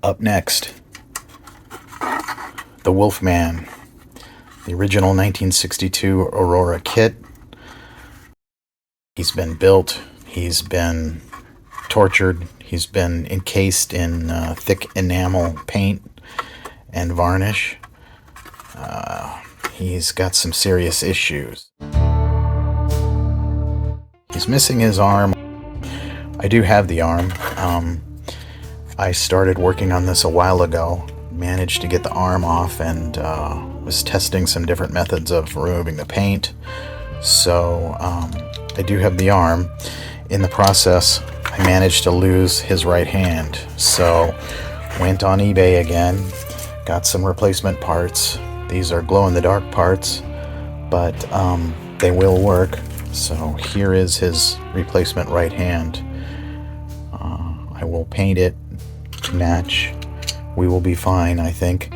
Up next, the Wolfman, the original 1962 Aurora kit. He's been built, he's been tortured, he's been encased in thick enamel paint and varnish. He's got some serious issues. He's missing his arm. I do have the arm. I started working on this a while ago, managed to get the arm off, and was testing some different methods of removing the paint. So I do have the arm. In the process, I managed to lose his right hand. So went on eBay again, got some replacement parts. These are glow-in-the-dark parts, but they will work. So here is his replacement right hand. I will paint it to match. We will be fine, I think.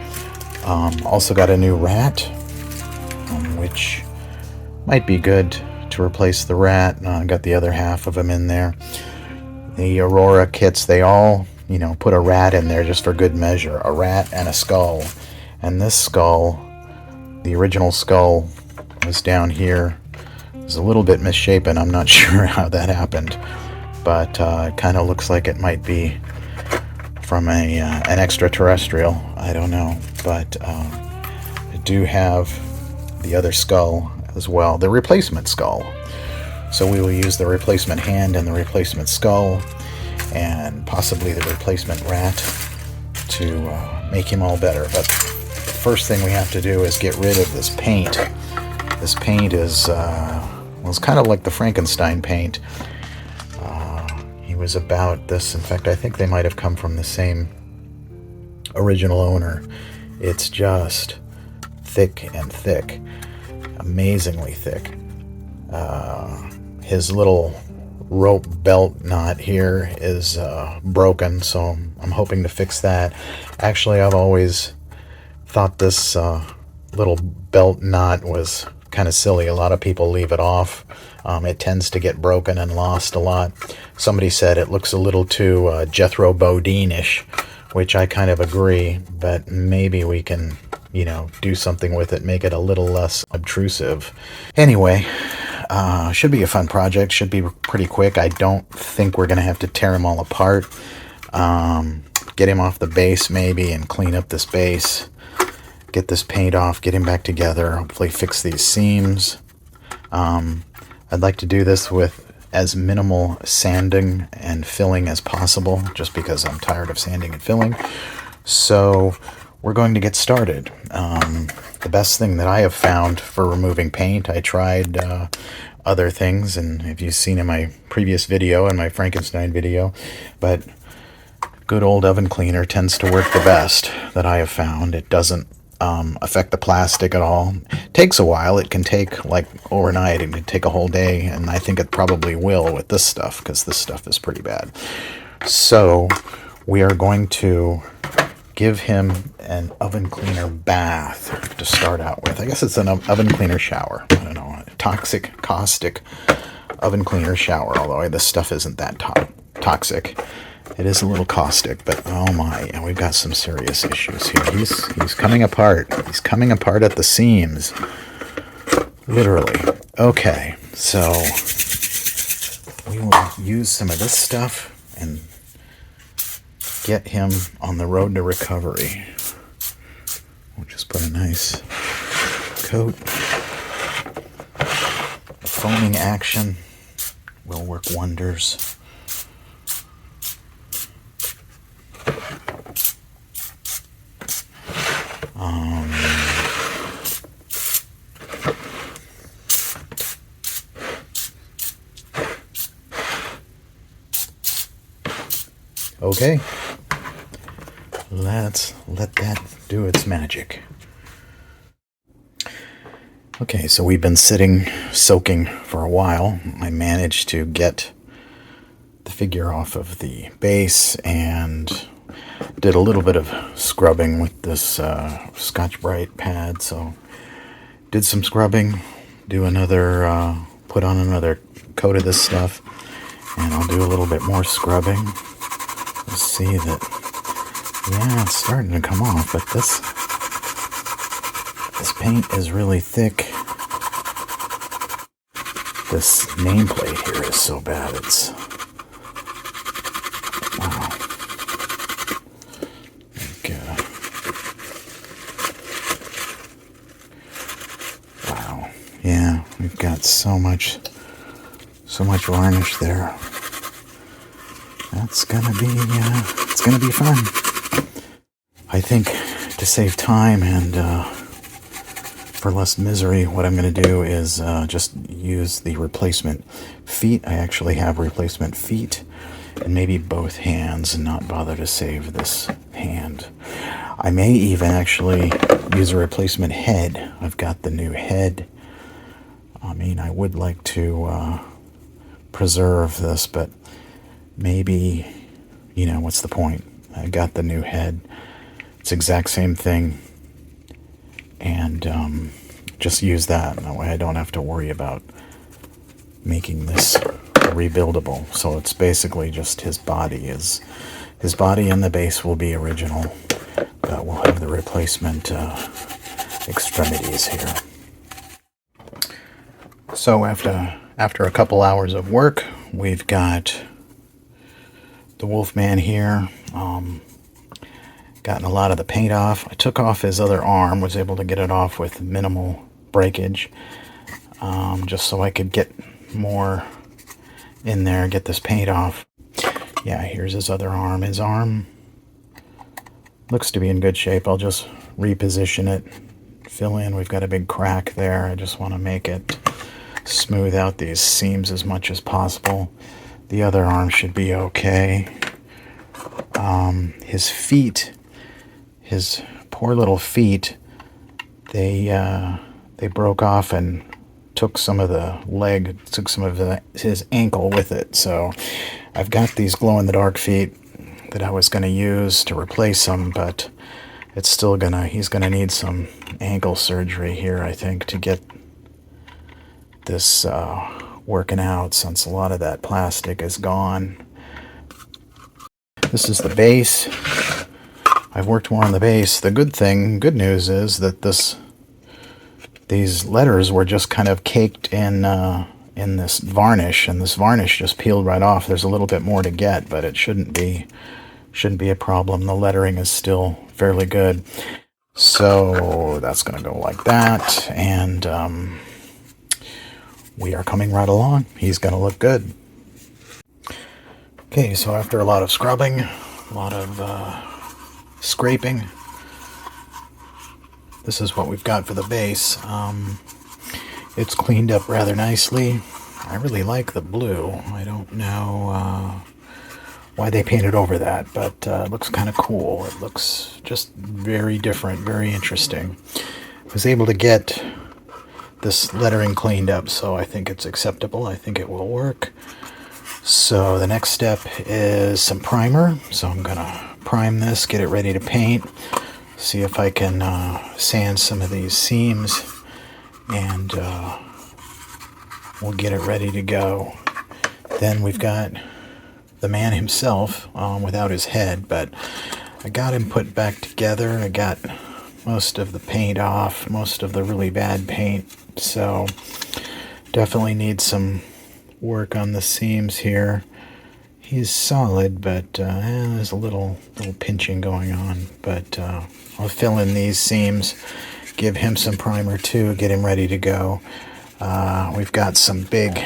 Also got a new rat, which might be good to replace the rat. Got the other half of him in there. The Aurora kits, they all, put a rat in there just for good measure. A rat and a skull. And this skull, the original skull, was down here. It's a little bit misshapen. I'm not sure how that happened, but it kind of looks like it might be from an extraterrestrial. I don't know, but I do have the other skull as well, the replacement skull. So we will use the replacement hand and the replacement skull and possibly the replacement rat to make him all better. But the first thing we have to do is get rid of this paint. This paint is it's kind of like the Frankenstein paint. He was about this. In fact, I think they might have come from the same original owner. It's just thick and thick, amazingly thick. His little rope belt knot here is broken, so I'm hoping to fix that. Actually, I've always thought this little belt knot was kind of silly. A lot of people leave it off. It tends to get broken and lost a lot. Somebody said it looks a little too Jethro Bodine-ish, which I kind of agree, but maybe we can, do something with it, make it a little less obtrusive. Anyway, should be a fun project, should be pretty quick. I don't think we're going to have to tear him all apart. Get him off the base maybe and clean up this base. Get this paint off, get him back together, hopefully fix these seams. I'd like to do this with as minimal sanding and filling as possible, just because I'm tired of sanding and filling. So we're going to get started. The best thing that I have found for removing paint, I tried other things, and if you've seen in my previous video, in my Frankenstein video, but good old oven cleaner tends to work the best that I have found. It doesn't affect the plastic at all. It takes a while. It can take like overnight. It can take a whole day, and I think it probably will with this stuff, because this stuff is pretty bad. So we are going to give him an oven cleaner bath to start out with. I guess it's an oven cleaner shower. I don't know, a toxic, caustic oven cleaner shower, although this stuff isn't that toxic. It is a little caustic, but oh my, and we've got some serious issues here. He's coming apart. He's coming apart at the seams. Literally. Okay, so we will use some of this stuff and get him on the road to recovery. We'll just put a nice coat. The foaming action will work wonders. Okay, let's let that do its magic. Okay, so we've been soaking for a while. I managed to get the figure off of the base and did a little bit of scrubbing with this Scotch-Brite pad. So did some scrubbing, put on another coat of this stuff, and I'll do a little bit more scrubbing. You'll see that Yeah, it's starting to come off, but this paint is really thick. This nameplate here is so bad. It's wow. Wow. Yeah, we've got so much varnish there. That's gonna be it's gonna be fun. I think to save time and for less misery, what I'm going to do is just use the replacement feet. I actually have replacement feet, and maybe both hands, and not bother to save this hand. I may even actually use a replacement head. I've got the new head. I mean, I would like to preserve this, but maybe, you know, what's the point? I got the new head. It's the exact same thing. And just use that. That way I don't have to worry about making this rebuildable. So it's basically just his body and the base will be original, but we'll have the replacement extremities here. So after a couple hours of work, we've got the Wolfman here. Gotten a lot of the paint off. I took off his other arm, was able to get it off with minimal breakage, just so I could get more in there, get this paint off. Yeah, here's his other arm. His arm looks to be in good shape. I'll just reposition it, fill in. We've got a big crack there. I just want to make it smooth out these seams as much as possible. The other arm should be okay. His feet, his poor little feet, they broke off and took some of the leg, took some of his ankle with it. So I've got these glow-in-the-dark feet that I was going to use to replace them, but it's still he's gonna need some ankle surgery here, I think, to get this working out, since a lot of that plastic is gone. This is the base. I've worked more on the base. The good news is that these letters were just kind of caked in this varnish, and this varnish just peeled right off. There's a little bit more to get, but it shouldn't be a problem. The lettering is still fairly good. So that's going to go like that, and we are coming right along. He's going to look good. Okay, so after a lot of scrubbing, a lot of scraping, this is what we've got for the base. It's cleaned up rather nicely. I really like the blue. I don't know why they painted over that, but it looks kind of cool. It looks just very different, very interesting. I was able to get this lettering cleaned up, so I think it's acceptable. I think it will work. So the next step is some primer. So I'm gonna prime this, get it ready to paint, see if I can sand some of these seams, and we'll get it ready to go. Then we've got the man himself, without his head, but I got him put back together. I got most of the paint off, most of the really bad paint, so definitely need some work on the seams here. He's solid, but there's a little pinching going on, but I'll fill in these seams, give him some primer too, get him ready to go. We've got some big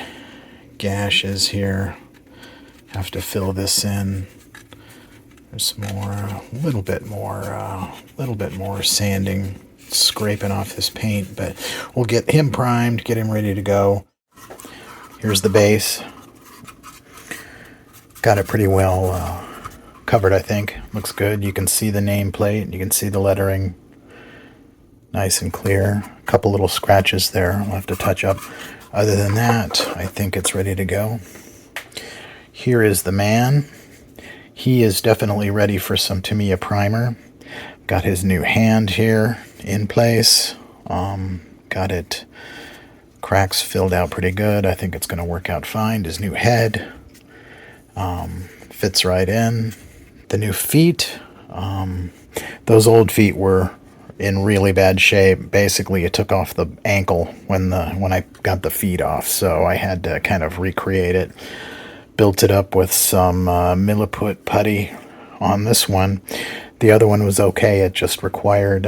gashes here. Have to fill this in. There's a little bit more sanding, scraping off this paint, but we'll get him primed, get him ready to go. Here's the base. Got it pretty well covered, I think. Looks good. You can see the nameplate. You can see the lettering. Nice and clear. A couple little scratches there I'll have to touch up. Other than that, I think it's ready to go. Here is the man. He is definitely ready for some Tamiya primer. Got his new hand here in place. Got it cracks filled out pretty good. I think it's going to work out fine. His new head fits right in. The new feet, Those old feet were in really bad shape. Basically, it took off the ankle when I got the feet off, so I had to kind of recreate it. Built it up with some milliput putty on this one. The other one was okay. It just required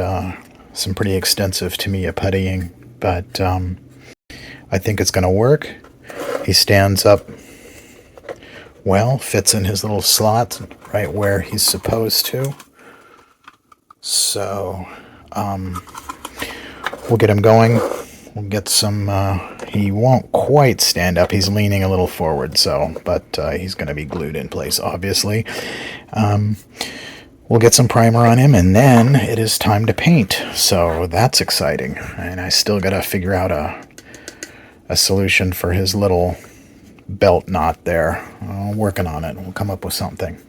some pretty extensive Tamiya puttying, but I think it's going to work. He stands up well, fits in his little slot right where he's supposed to. So we'll get him going. We'll get some, he won't quite stand up. He's leaning a little forward, but he's going to be glued in place, obviously. We'll get some primer on him, and then it is time to paint. So that's exciting. And I still got to figure out a solution for his little belt knot there. Working on it. We'll come up with something.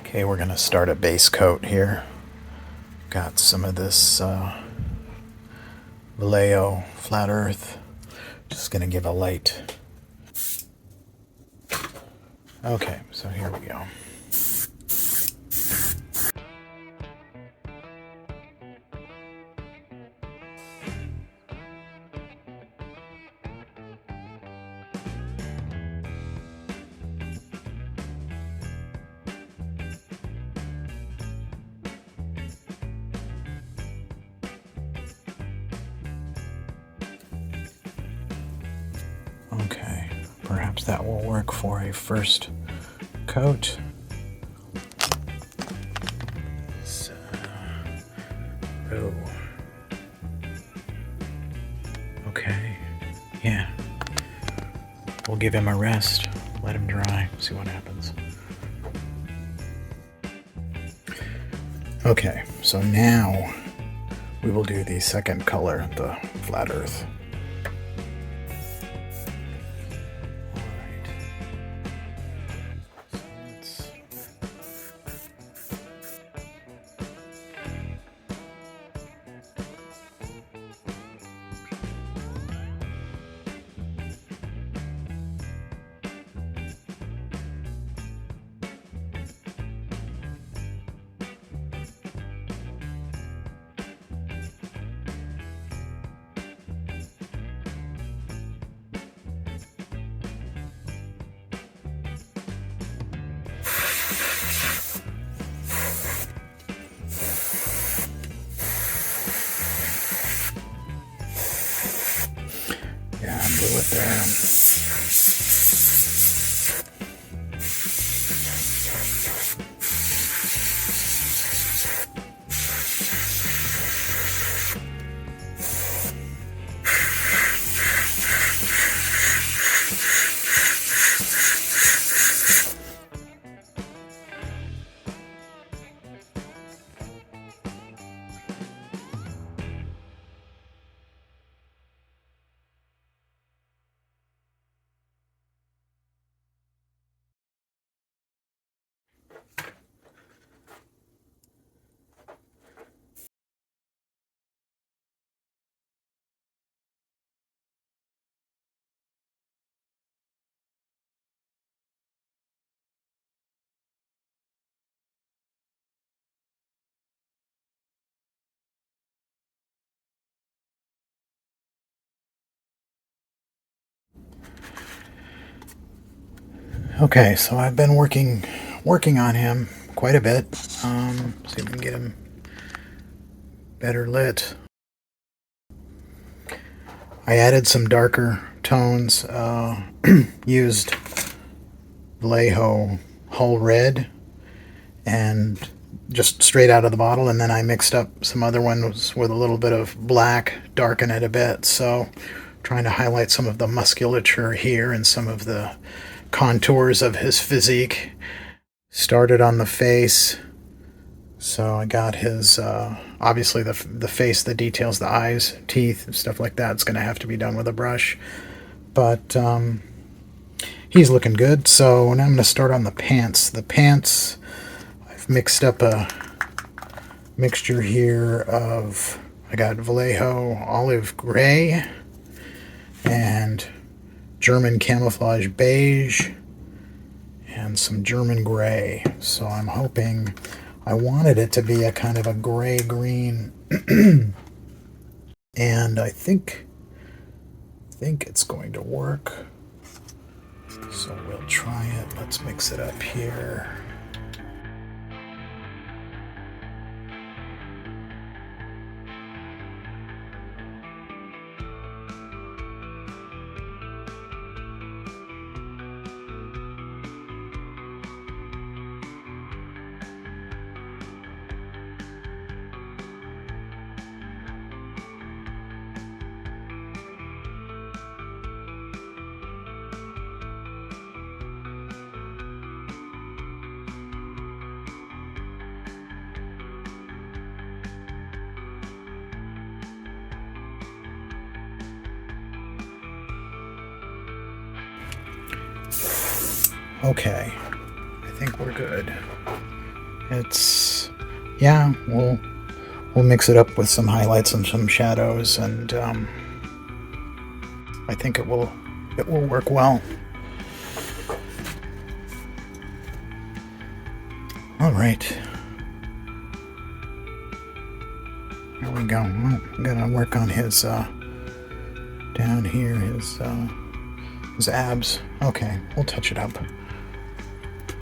Okay, we're going to start a base coat here. Got some of this Vallejo flat earth. Just going to give a light. Okay, so here we go. Okay, perhaps that will work for a first coat. So, okay, yeah. We'll give him a rest, let him dry, see what happens. Okay, so now we will do the second color, the flat earth. Yeah, I blew it there. Okay, so I've been working on him quite a bit. See if we can get him better lit. I added some darker tones, used Vallejo Hull Red and just straight out of the bottle, and then I mixed up some other ones with a little bit of black, darken it a bit. So trying to highlight some of the musculature here and some of the contours of his physique. Started on the face, so I got his obviously the face, the details, the eyes, teeth, and stuff like that. It's going to have to be done with a brush, but he's looking good. So now I'm going to start on the pants. The pants, I've mixed up a mixture here of, I got Vallejo olive gray and German camouflage beige, and and some German gray. So I'm hoping, I wanted it to be a kind of a gray-green, and I think it's going to work. So we'll try it. Let's mix it up here. Okay, I think we're good. It's, yeah, we'll mix it up with some highlights and some shadows, and I think it will work well. All right, here we go. Well, I'm gonna work on his down here, his abs. Okay, we'll touch it up.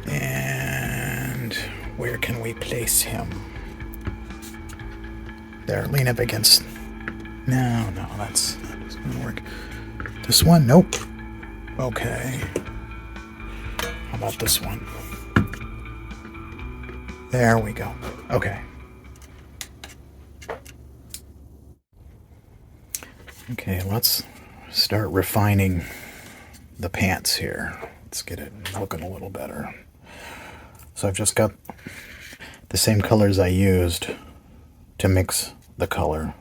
And where can we place him? There, lean up against. No, that doesn't gonna work. This one? Nope. Okay. How about this one? There we go. Okay. Okay, let's start refining the pants here. Let's get it looking a little better. So I've just got the same colors I used to mix the color,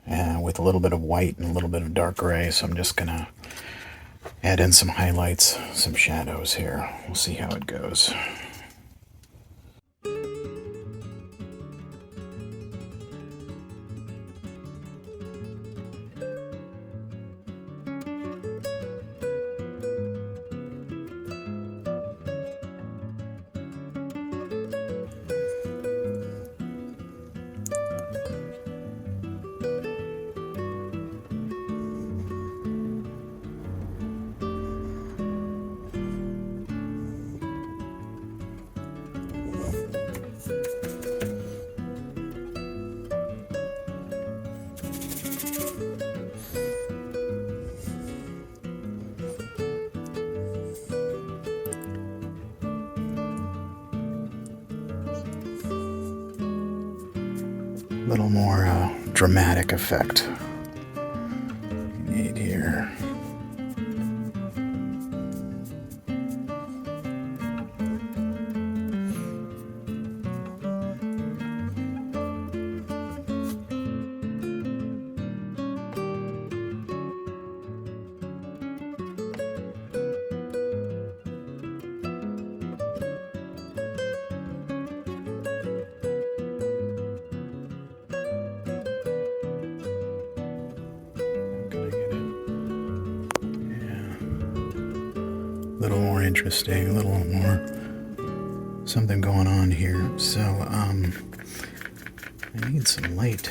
and with a little bit of white and a little bit of dark gray. So I'm just gonna add in some highlights, some shadows here. We'll see how it goes. Little more dramatic effect need here. A little more interesting, a little more something going on here. So I need some light.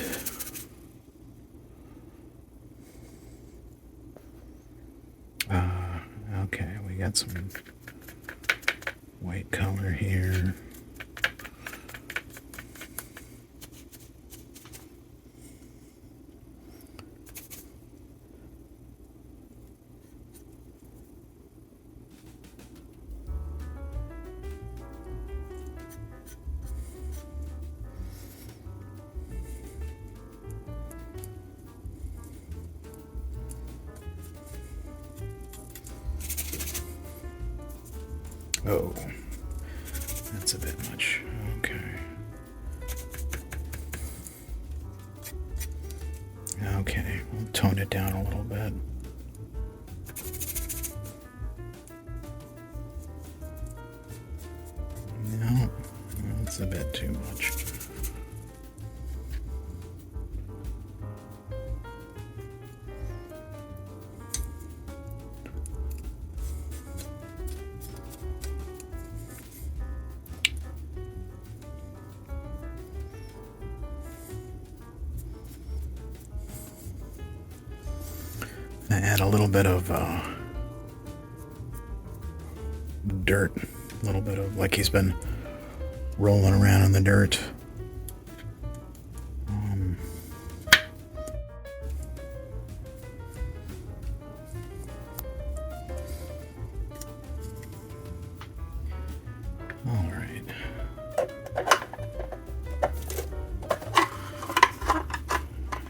Okay, we got some white color here. Oh, that's a bit much. Okay. Okay, we'll tone it down a little bit. No, that's a bit too much. Add a little bit of dirt, a little bit of, like he's been rolling around in the dirt. All right.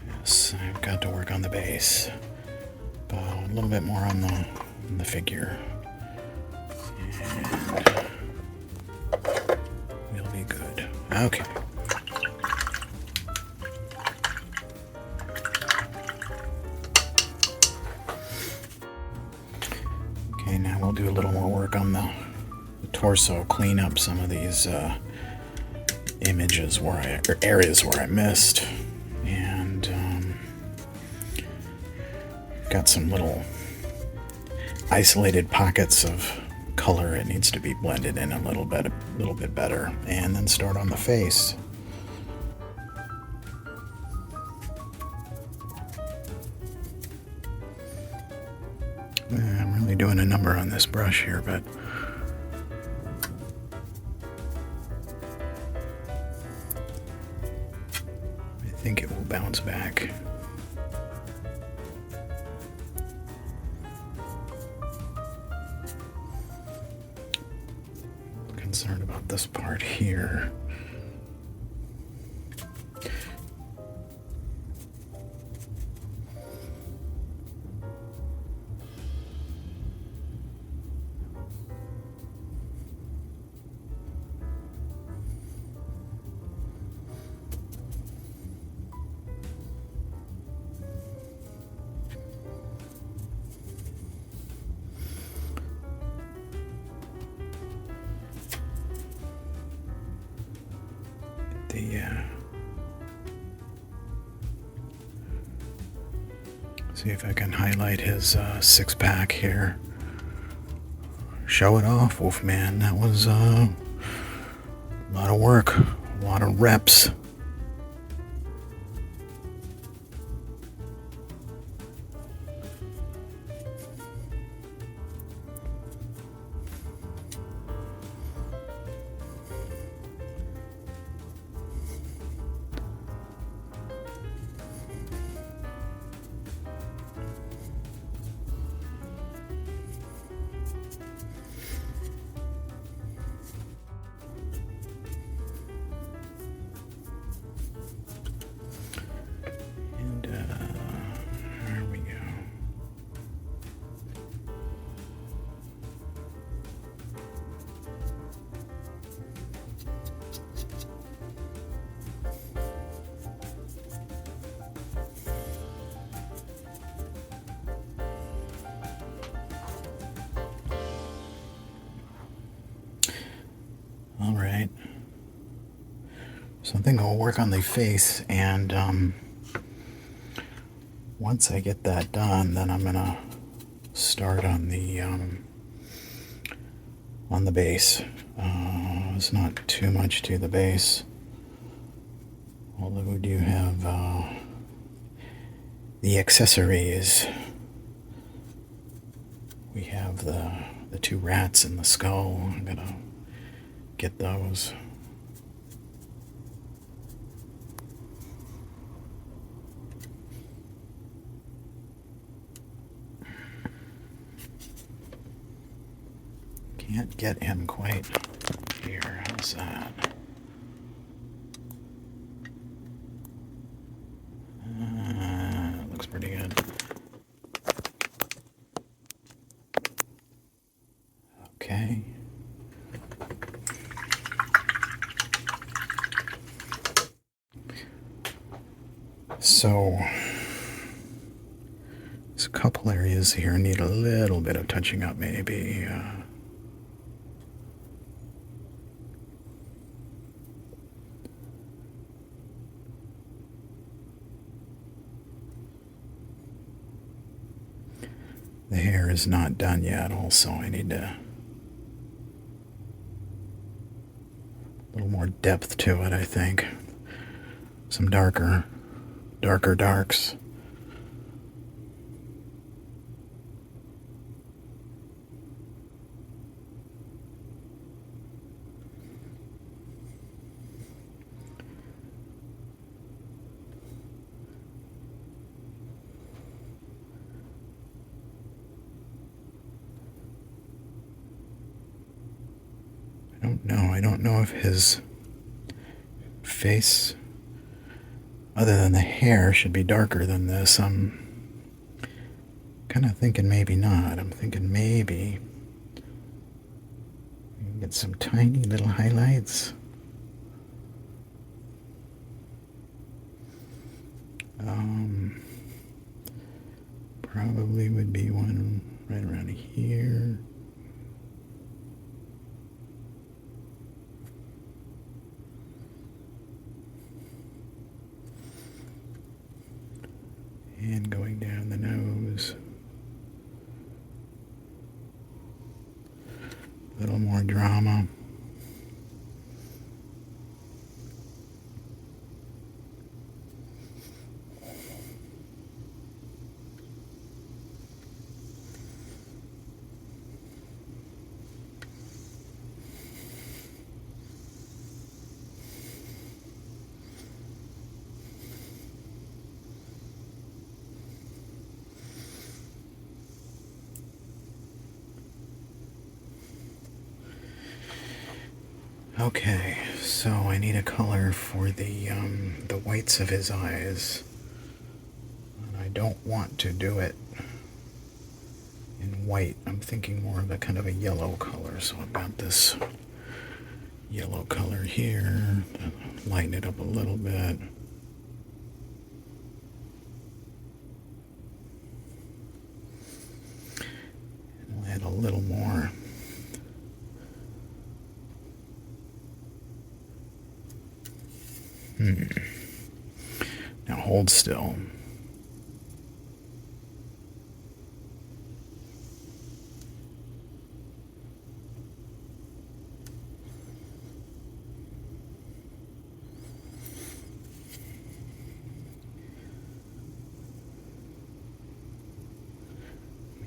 Yes, I've got to work on the base. A little bit more on the figure. And we'll be good. Okay. Okay, now we'll do a little more work on the torso, clean up some of these images or areas where I missed. And got some little isolated pockets of color it needs to be blended in a little bit better, and then start on the face. I'm really doing a number on this brush here, but I think it will bounce back. Concerned about this part here. See if I can highlight his six-pack here. Show it off, Wolfman. That was a lot of work, a lot of reps. All right. So I think I'll work on the face, and once I get that done, then I'm gonna start on the base. It's not too much to the base, although we do have the accessories. We have the two rats and the skull. I'm gonna get those. Can't get him quite here. How's that? Looks pretty good. Okay. So there's a couple areas here need a little bit of touching up, maybe. The hair is not done yet, also. I need a little more depth to it, I think. Some darker darks. I don't know if his face, other than the hair, should be darker than this. I'm kind of thinking maybe not. I'm thinking maybe get some tiny little highlights. Probably would be one right around here. And going down the nose. A little more drama. Okay, so I need a color for the whites of his eyes. And I don't want to do it in white. I'm thinking more of a kind of a yellow color. So I've got this yellow color here. Lighten it up a little bit. And I'll add a little more. Now hold still.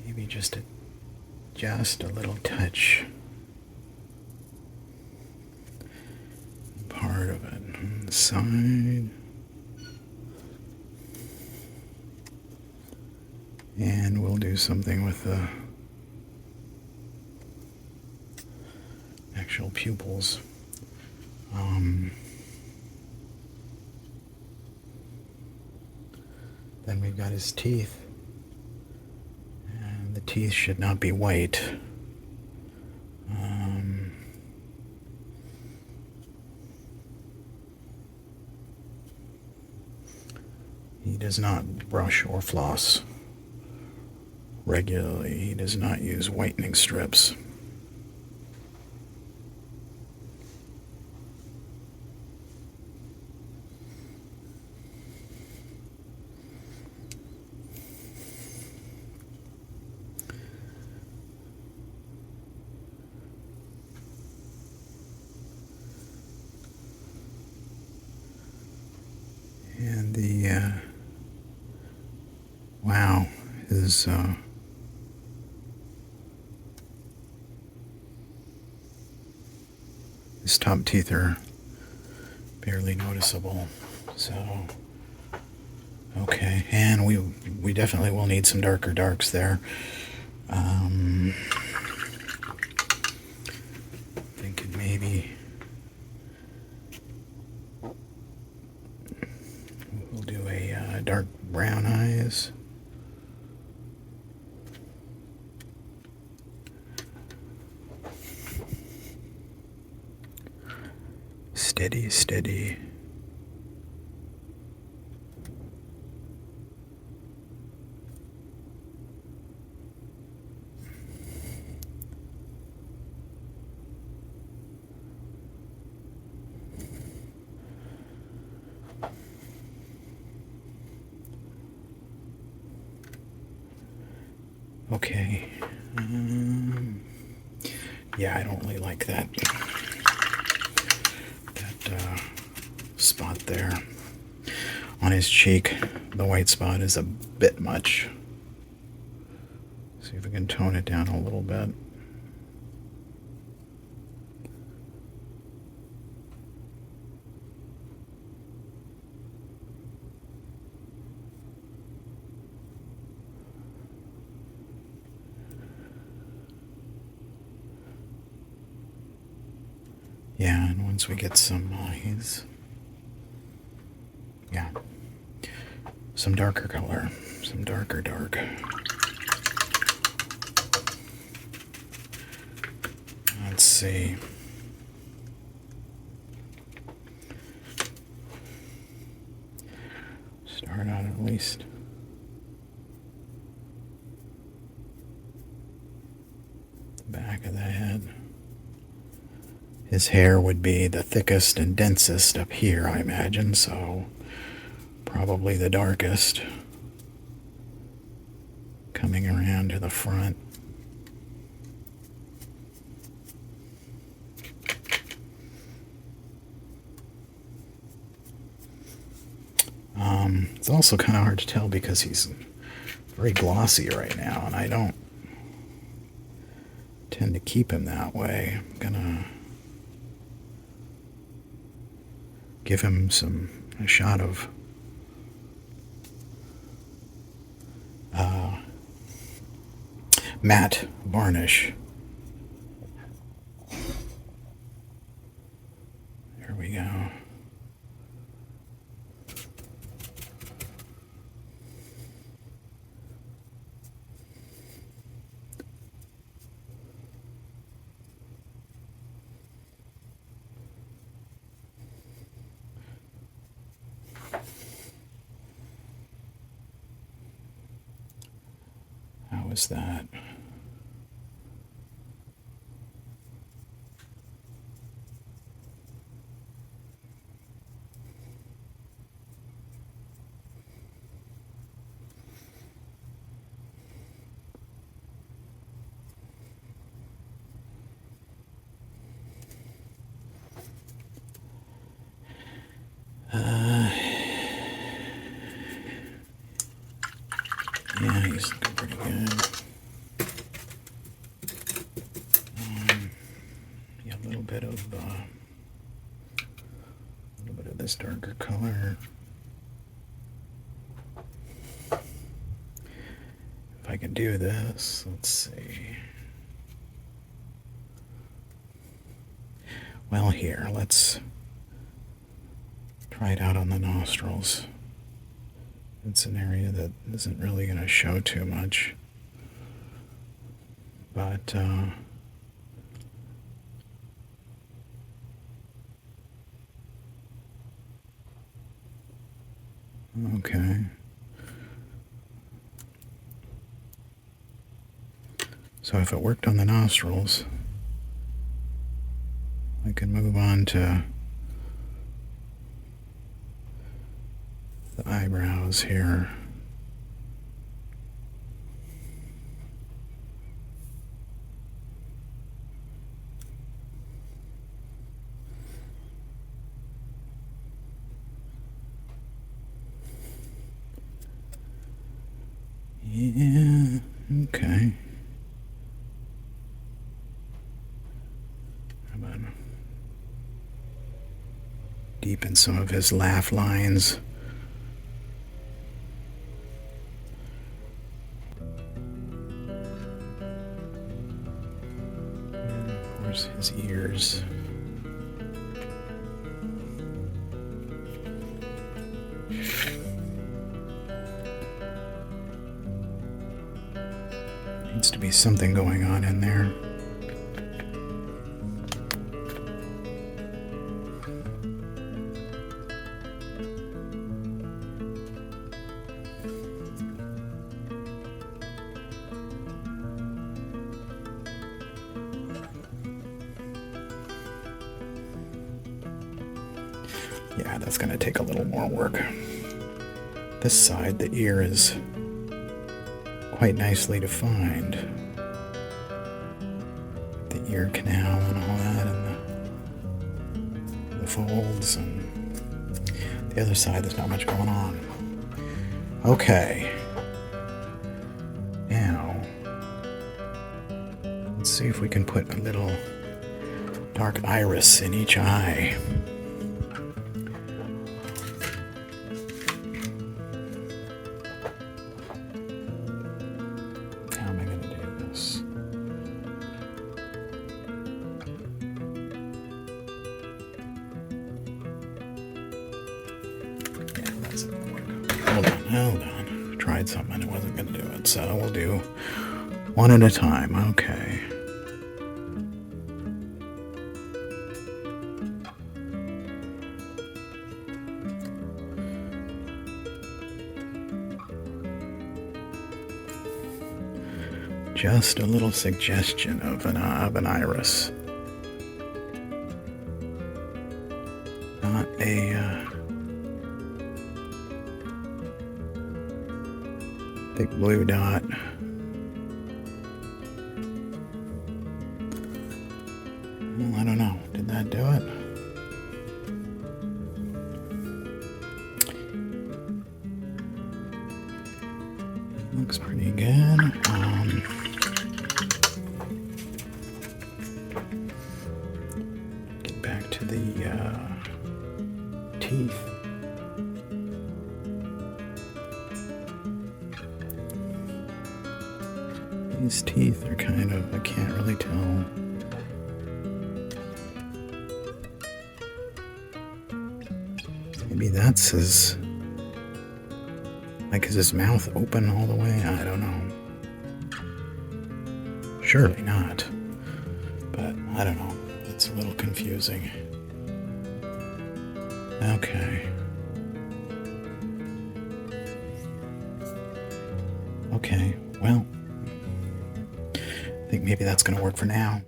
Maybe just a little touch. Part of it on the side. And we'll do something with the actual pupils. Then we've got his teeth. And the teeth should not be white. He does not brush or floss regularly. He does not use whitening strips. And wow, his top teeth are barely noticeable. So, okay, and we definitely will need some darker darks there. Thinking maybe we'll do a dark brown eyes. Steady, steady. Okay. Yeah, I don't really like that spot there on his cheek. The white spot is a bit much. See if we can tone it down a little bit. Yeah, and once we get some, some darker color, some dark. Let's see. Start out at least. The back of the head. His hair would be the thickest and densest up here, I imagine, so probably the darkest. Coming around to the front. It's also kind of hard to tell because he's very glossy right now, and I don't tend to keep him that way. I'm gonna give him a shot of matte varnish. There we go. How was that? Yeah, he's looking pretty good. Yeah, a little bit of this darker color. If I can do this, let's see. Well, here, let's try it out on the nostrils. It's an area that isn't really going to show too much, but okay. So if it worked on the nostrils, I can move on to the eyebrows here. Yeah, okay. How about deepen some of his laugh lines? And of course, his ears. Needs to be something going on in there. Yeah, that's going to take a little more work. This side, the ear is quite nicely defined. The ear canal and all that, and the folds, and the other side, there's not much going on. Okay. Now, let's see if we can put a little dark iris in each eye. Hold on. Tried something and it wasn't going to do it, so we'll do one at a time. Okay. Just a little suggestion of an iris. Not a big blue dot. Well, I don't know. Did that do it? Looks pretty good. Get back to the teeth. These teeth are kind of, I can't really tell. Maybe that's his, like, is his mouth open all the way? I don't know. Surely not. But, I don't know. It's a little confusing. Okay. Okay, well, I think maybe that's going to work for now.